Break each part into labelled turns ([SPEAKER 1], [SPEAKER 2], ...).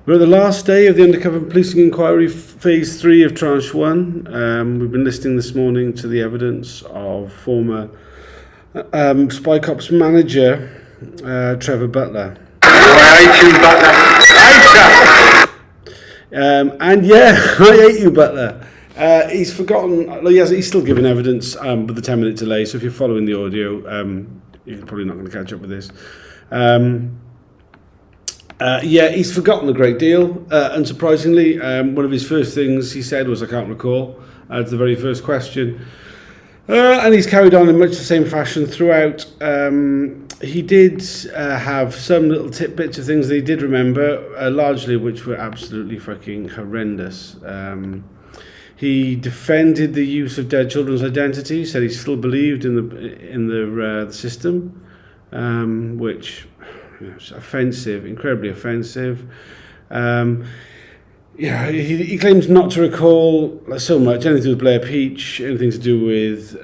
[SPEAKER 1] We're at the last day of the Undercover Policing Inquiry Phase 3 of Tranche 1. We've been listening this morning to the evidence of former Spy Cops manager Trevor Butler.
[SPEAKER 2] I hate you, Butler.
[SPEAKER 1] And yeah, I hate you, Butler. He's forgotten. He's still giving evidence with the 10-minute delay. So if you're following the audio, you're probably not going to catch up with this. He's forgotten a great deal. Unsurprisingly, one of his first things he said was, "I can't recall," to the very first question. And he's carried on in much the same fashion throughout. He did have some little tidbits of things that he did remember, largely which were absolutely fucking horrendous. He defended the use of dead children's identities, said he still believed in the system, which is offensive, incredibly offensive. He claims not to recall so much anything to do with Blair Peach, anything to do with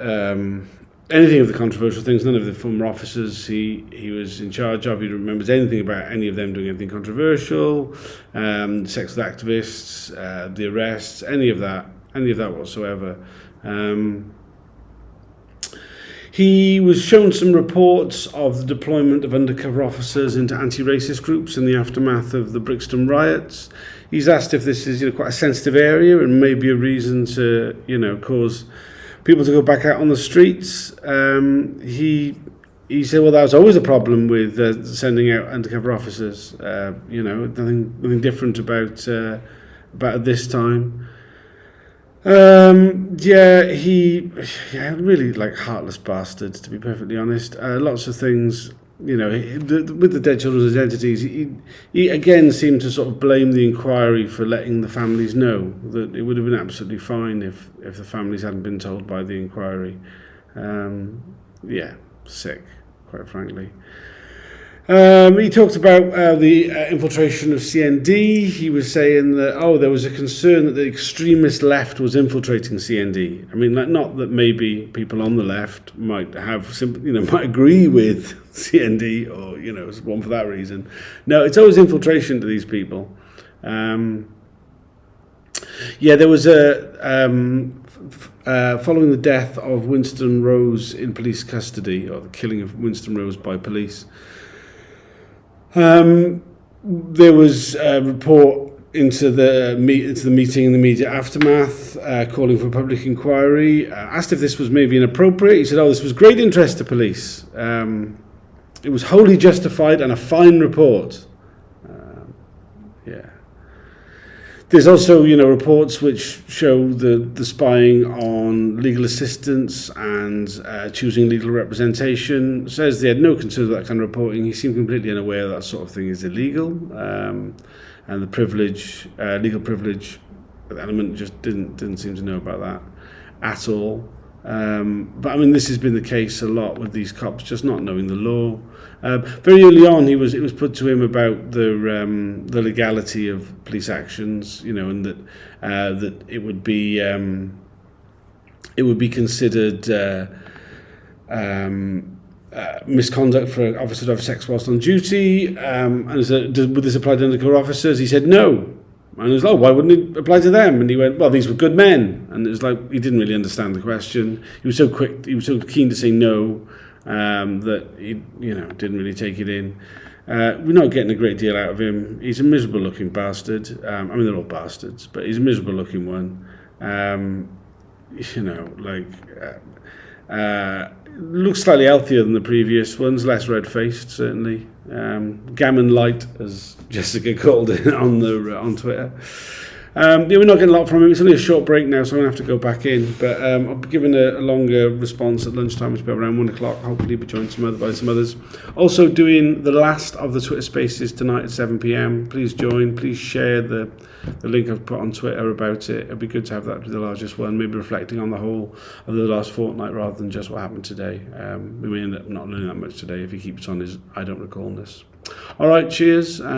[SPEAKER 1] anything of the controversial things, none of the former officers he was in charge of. He remembers anything about any of them doing anything controversial, sex with activists, the arrests, any of that whatsoever. He was shown some reports of the deployment of undercover officers into anti-racist groups in the aftermath of the Brixton riots. He's asked if this is quite a sensitive area and maybe a reason to cause people to go back out on the streets. He said, well, that was always a problem with sending out undercover officers. Nothing different about this time. Really heartless bastard, to be perfectly honest. Lots of things, with the dead children's identities, he again seemed to sort of blame the inquiry for letting the families know that it would have been absolutely fine if the families hadn't been told by the inquiry. Sick, quite frankly. He talked about the infiltration of CND. He was saying that, there was a concern that the extremist left was infiltrating CND. I mean, not that maybe people on the left might have might agree with CND or, it's one for that reason. No, it's always infiltration to these people. There was following the death of Winston Rose in police custody, or the killing of Winston Rose by police, there was a report into the meeting in the immediate aftermath, calling for a public inquiry. Asked if this was maybe inappropriate. He said, this was great interest to police. It was wholly justified and a fine report. There's also, reports which show the spying on legal assistance and choosing legal representation. Says they had no concern with that kind of reporting. He seemed completely unaware that sort of thing is illegal, and the legal privilege element just didn't seem to know about that at all. But I mean, this has been the case a lot with these cops just not knowing the law. Very early on, it was put to him about the legality of police actions, and that it would be considered misconduct for an officer to have sex whilst on duty. And would this apply to undercover officers? He said no. And it was why wouldn't it apply to them? And he went, well, these were good men. And it was he didn't really understand the question. He was so quick, he was so keen to say no, that he, didn't really take it in. We're not getting a great deal out of him. He's a miserable looking bastard. They're all bastards, but he's a miserable looking one. Looks slightly healthier than the previous ones, less red-faced, certainly. Gammon light, as Jessica called it on Twitter. We're not getting a lot from him. It's only a short break now, so I'm going to have to go back in. But I'll be giving a longer response at lunchtime, which will be around 1 o'clock. Hopefully be joined by some others. Also doing the last of the Twitter Spaces tonight at 7 p.m. Please join. Please share the link I've put on Twitter about it. It'd be good to have that be the largest one, maybe reflecting on the whole of the last fortnight rather than just what happened today. We may end up not learning that much today if he keeps on his I don't recallness. All right, cheers. And